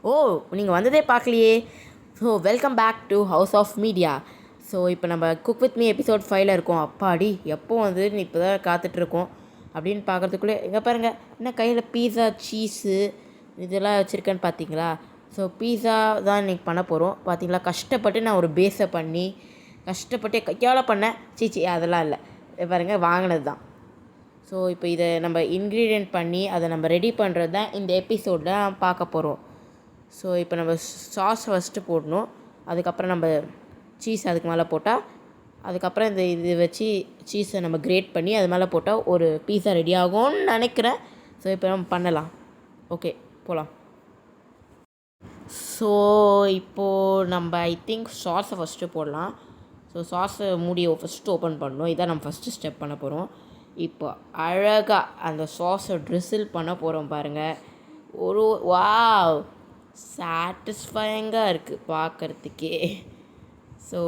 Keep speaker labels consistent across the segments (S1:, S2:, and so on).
S1: ஓ, நீங்கள் வந்ததே பார்க்கலையே. So welcome back to house of media. So இப்போ நம்ம குக் வித் மீ எபிசோட் 5ல் இருக்கோம். அப்பாடி எப்போ வந்து இப்போ தான் காத்துட்ருக்கோம் அப்படின்னு பார்க்குறதுக்குள்ளே எங்கே பாருங்கள், என்ன கையில் பீஸா சீஸு இதெல்லாம் வச்சுருக்கேன்னு பார்த்தீங்களா? ஸோ பீஸா தான் இன்றைக்கி பண்ண போகிறோம். பார்த்தீங்களா, கஷ்டப்பட்டு நான் ஒரு பேஸை பண்ணி கஷ்டப்பட்டு கையால் பண்ணேன். சீச்சி அதெல்லாம் இல்லை, பாருங்கள் வாங்கினது தான். ஸோ இப்போ இதை நம்ம இன்க்ரீடியன்ட் பண்ணி அதை நம்ம ரெடி பண்ணுறது தான் இந்த எபிசோடில் பார்க்க போகிறோம். ஸோ இப்போ நம்ம சாஸ் ஃபஸ்ட்டு போடணும். அதுக்கப்புறம் நம்ம சீஸ் அதுக்கு மேலே போட்டால், அதுக்கப்புறம் இது வச்சு சீஸை நம்ம கிரேட் பண்ணி அது மேலே போட்டால் ஒரு பீஸா ரெடி ஆகும்னு நினைக்கிறேன். ஸோ இப்போ நம்ம பண்ணலாம். ஓகே, போகலாம். ஸோ இப்போது நம்ம ஐ திங்க் சாஸை ஃபஸ்ட்டு போடலாம். ஸோ சாஸை மூடியை ஃபஸ்ட்டு ஓப்பன் பண்ணணும். இதான் நம்ம ஃபஸ்ட்டு ஸ்டெப் பண்ண போகிறோம். இப்போ அழகாக அந்த சாஸை ட்ரிசில் பண்ண போகிறோம் பாருங்கள். ஒரு வாவ், சாட்டிஸ்ஃபையிங்காக இருக்குது பார்க்குறதுக்கே. ஸோ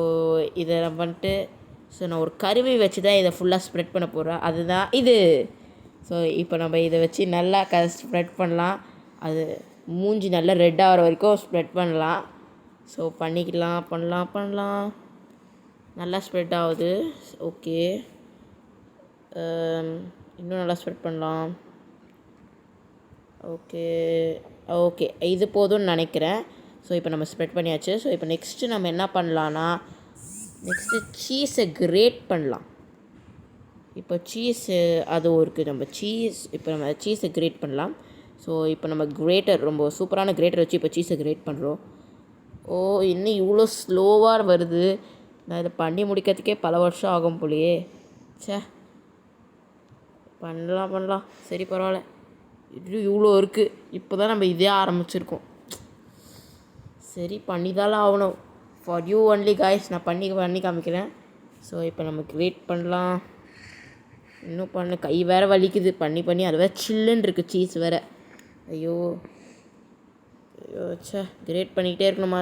S1: இதை நம்ம வந்துட்டு நான் ஒரு கருவி வச்சு தான் இதை ஃபுல்லாக ஸ்ப்ரெட் பண்ண போகிறேன். அதுதான் இது. ஸோ இப்போ நம்ம இதை வச்சு நல்லா ஸ்ப்ரெட் பண்ணலாம். அது மூஞ்சி நல்லா ரெட் ஆகிற வரைக்கும் ஸ்ப்ரெட் பண்ணலாம். ஸோ பண்ணலாம். நல்லா ஸ்ப்ரெட் ஆகுது. ஓகே, இன்னும் நல்லா ஸ்ப்ரெட் பண்ணலாம். ஓகே இது போதும்னு நினைக்கிறேன். ஸோ இப்போ நம்ம ஸ்ப்ரெட் பண்ணியாச்சு. ஸோ இப்போ நெக்ஸ்ட்டு நம்ம என்ன பண்ணலான்னா, நெக்ஸ்ட்டு சீஸை கிரேட் பண்ணலாம். இப்போ சீஸு அது இருக்குது. நம்ம சீஸை கிரேட் பண்ணலாம். ஸோ இப்போ நம்ம கிரேட்டர், ரொம்ப சூப்பரான கிரேட்டர் வச்சு இப்போ சீஸை கிரேட் பண்ணுறோம். இன்னும் இவ்வளோ ஸ்லோவாக வருது. நான் இதை பண்ணி முடிக்கிறதுக்கே பல வருஷம் ஆகும் போலையே. பண்ணலாம். சரி, பரவாயில்ல. இவ்வளோ இருக்குது. இப்போ தான் நம்ம இதே ஆரம்பிச்சிருக்கோம். சரி, பண்ணி தான் ஆகணும். ஃபார் யூ ஒன்லி காய்ஸ், நான் பண்ணி காமிக்கிறேன். ஸோ இப்போ நம்ம கிரேட் பண்ணலாம். இன்னும் கை வேறு வலிக்குது பண்ணி அது வேறு சில்லுன்னு இருக்குது. சீஸ் வேறு. ஐயோ கிரேட் பண்ணிக்கிட்டே இருக்கணுமா?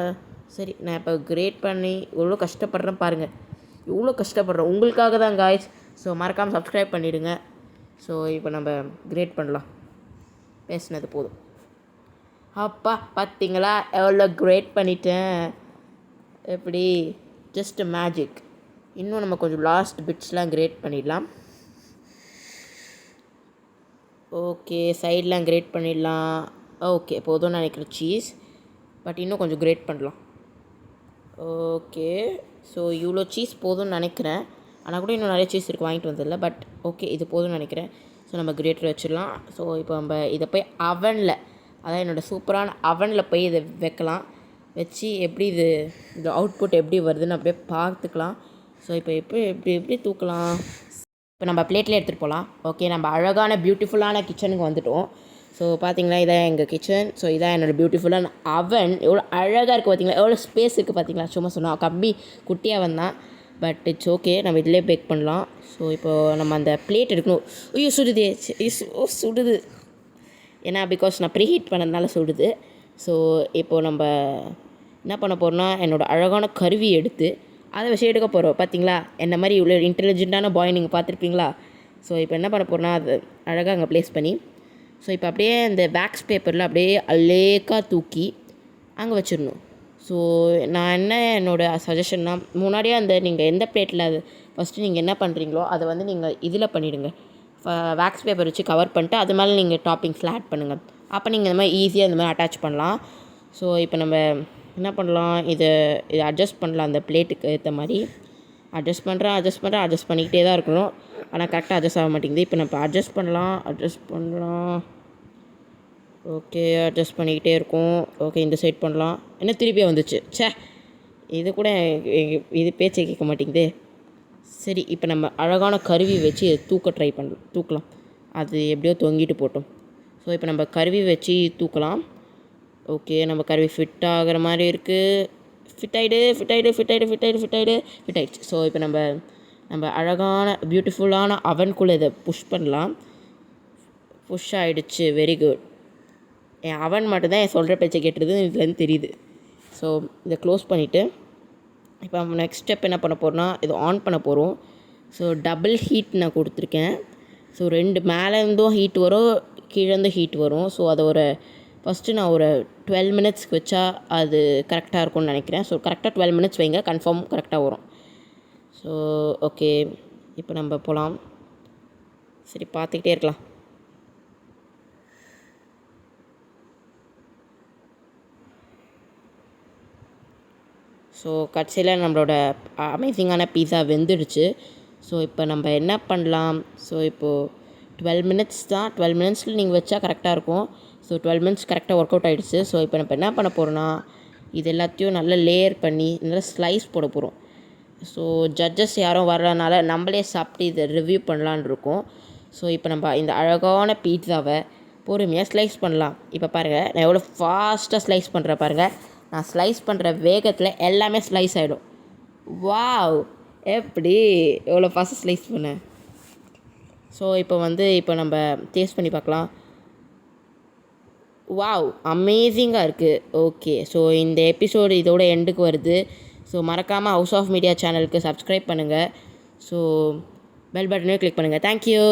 S1: சரி, நான் இப்போ கிரேட் பண்ணி எவ்வளோ கஷ்டப்படுறேன் பாருங்கள். இவ்வளோ கஷ்டப்படுறேன் உங்களுக்காக தான் காய்ஸ். ஸோ மறக்காமல் சப்ஸ்கிரைப் பண்ணிவிடுங்க. ஸோ இப்போ நம்ம கிரேட் பண்ணலாம். பேசினது போதும். அப்பா பார்த்தீங்களா, எவ்வளோ கிரேட் பண்ணிட்டேன். எப்படி ஜஸ்ட் மேஜிக். இன்னும் நம்ம கொஞ்சம் லாஸ்ட் பிட்ஸ்லாம் கிரேட் பண்ணிடலாம். ஓகே, சைட்லாம் கிரேட் பண்ணிடலாம். ஓகே போதும்னு நினைக்கிறேன் சீஸ். பட் இன்னும் கொஞ்சம் கிரேட் பண்ணலாம். ஓகே, ஸோ இவ்வளோ சீஸ் போதும்னு நினைக்கிறேன். ஆனால் கூட இன்னும் நிறைய சீஸ் இருக்குது, வாங்கிட்டு வந்ததில்லை. பட் ஓகே, இது போதும்னு நினைக்கிறேன். ஸோ நம்ம கிரேட்டர் வச்சிடலாம். ஸோ இப்போ நம்ம இதை போய் அவனில், அதான் என்னோடய சூப்பரான அவனில் போய் இதை வைக்கலாம். வச்சு எப்படி இது அவுட்புட் எப்படி வருதுன்னு அப்படியே பார்த்துக்கலாம். ஸோ இப்போ எப்படி தூக்கலாம். இப்போ நம்ம பிளேட்டில் எடுத்துகிட்டு போகலாம். ஓகே, நம்ம அழகான பியூட்டிஃபுல்லான கிச்சனுக்கு வந்துவிட்டோம். ஸோ பார்த்தீங்களா, இதான் எங்கள் கிச்சன். ஸோ இதான் என்னோடய பியூட்டிஃபுல்லான அவன். எவ்வளோ அழகாக இருக்குது பார்த்தீங்களா, எவ்வளோ ஸ்பேஸ் இருக்குது பார்த்தீங்களா. சும்மா சொன்னால் கம்மி குட்டியாக வந்தான். பட் இட்ஸ் ஓகே, நம்ம இதிலே பேக் பண்ணலாம். ஸோ இப்போது நம்ம அந்த பிளேட் எடுக்கணும். ஐயோ சுடுதே, சுடுது. ஏன்னா பிகாஸ் நான் ப்ரீஹீட் பண்ணதுனால சுடுது. ஸோ இப்போது நம்ம என்ன பண்ண போகிறோம்னா, என்னோடய அழகான கருவி எடுத்து அதை வச்சு எடுக்க போகிறோம். பார்த்தீங்களா, என்ன மாதிரி இவ்வளோ இன்டெலிஜென்ட்டான பாய் நீங்கள் பார்த்துருப்பீங்களா. ஸோ இப்போ என்ன பண்ண போகிறோன்னா, அது அழகாக அங்கே ப்ளேஸ் பண்ணி, ஸோ இப்போ அப்படியே அந்த வேக்ஸ் பேப்பரில் அப்படியே அலேக்காக தூக்கி அங்கே வச்சிடணும். ஸோ நான் என்னோடய சஜஷன்னா, முன்னாடியே அந்த நீங்கள் எந்த பிளேட்டில் அது ஃபஸ்ட்டு நீங்கள் என்ன பண்ணுறீங்களோ அதை வந்து நீங்கள் இதில் பண்ணிவிடுங்க. வேக்ஸ் பேப்பர் வச்சு கவர் பண்ணிட்டு அது மேலே நீங்கள் டாப்பிங்ஸ்லாம் ஆட் பண்ணுங்கள். அப்போ நீங்கள் இந்த மாதிரி ஈஸியாக இந்த மாதிரி அட்டாச் பண்ணலாம். ஸோ இப்போ நம்ம என்ன பண்ணலாம், இதை அட்ஜஸ்ட் பண்ணலாம். அந்த பிளேட்டுக்கு ஏற்ற மாதிரி அட்ஜஸ்ட் பண்ணிக்கிட்டே தான் இருக்கணும். ஆனால் கரெக்டாக அட்ஜஸ்ட் ஆக மாட்டேங்குது. இப்போ நம்ம அட்ஜஸ்ட் பண்ணலாம். ஓகே, அட்ஜஸ்ட் பண்ணிக்கிட்டே இருக்கும். ஓகே, இந்த சைட் பண்ணலாம். என்ன திருப்பியே வந்துச்சு. இது கூட இது பேச்சை கேட்க மாட்டேங்குது. சரி, இப்போ நம்ம அழகான கருவி வச்சு தூக்கலாம். அது எப்படியோ தொங்கிட்டு போட்டோம். ஸோ இப்போ நம்ம கருவி வச்சு தூக்கலாம். ஓகே, நம்ம கருவி ஃபிட் ஆகிற மாதிரி இருக்குது. ஃபிட் ஆகிடுச்சு. ஸோ இப்போ நம்ம அழகான பியூட்டிஃபுல்லான அவனுக்குள்ளே இதை புஷ் ஆகிடுச்சு. Very good. என் அவன் மட்டும்தான் என் சொல்கிற பேச்சை கேட்டுருது இதுலேருந்து தெரியுது. ஸோ இதை க்ளோஸ் பண்ணிவிட்டு இப்போ நெக்ஸ்ட் ஸ்டெப் என்ன பண்ண போகிறோன்னா, இது ஆன் பண்ண போகிறோம். ஸோ டபுள் ஹீட் நான் கொடுத்துருக்கேன். ஸோ 2 மேலேருந்தும் ஹீட் வரும், கீழேருந்து ஹீட் வரும். ஸோ அதை ஒரு ஃபஸ்ட்டு நான் ஒரு 12 மினிட்ஸ்க்கு வச்சா அது கரெக்டாக இருக்கும்னு நினைக்கிறேன். ஸோ கரெக்டாக 12 மினிட்ஸ் வைங்க, கன்ஃபார்ம் கரெக்டாக வரும். ஸோ ஓகே, இப்போ நம்ம போகலாம். சரி, பார்த்துக்கிட்டே இருக்கலாம். ஸோ கடைசியில் நம்மளோட அமேசிங்கான பீஸா வெந்துடுச்சு. ஸோ இப்போ நம்ம என்ன பண்ணலாம்? ஸோ இப்போது 12 மினிட்ஸ் தான், 12 மினிட்ஸில் நீங்கள் வச்சா கரெக்டாக இருக்கும். ஸோ 12 மினிட்ஸ் கரெக்டாக ஒர்க் அவுட் ஆகிடுச்சு. ஸோ இப்போ நம்ம என்ன பண்ண போகிறோன்னா, இது எல்லாத்தையும் நல்லா லேயர் பண்ணி நல்லா ஸ்லைஸ் போட போகிறோம். ஸோ ஜட்ஜஸ் யாரும் வர்றதுனால நம்மளே சாப்பிட்டு இதை ரிவ்யூ பண்ணலான்னு இருக்கோம். ஸோ இப்போ நம்ம இந்த அழகான பீட்சாவை பொறுமையாக ஸ்லைஸ் பண்ணலாம். இப்போ பாருங்கள், நான் எவ்வளோ ஃபாஸ்ட்டாக ஸ்லைஸ் பண்ணுறேன் பாருங்கள். நான் ஸ்லைஸ் பண்ணுற வேகத்தில் எல்லாமே ஸ்லைஸ் ஆகிடும். வாவ், எப்படி எவ்வளோ ஃபாஸ்ட்டாக ஸ்லைஸ் பண்ணேன். ஸோ இப்போ நம்ம டேஸ்ட் பண்ணி பார்க்கலாம். வாவ், அமேசிங்காக இருக்குது. ஓகே, ஸோ இந்த எபிசோடு இதோட எண்டுக்கு வருது. ஸோ மறக்காமல் ஹவுஸ் ஆஃப் மீடியா சேனலுக்கு சப்ஸ்கிரைப் பண்ணுங்கள். ஸோ பெல் பட்டனையும் கிளிக் பண்ணுங்கள். தேங்க்யூ.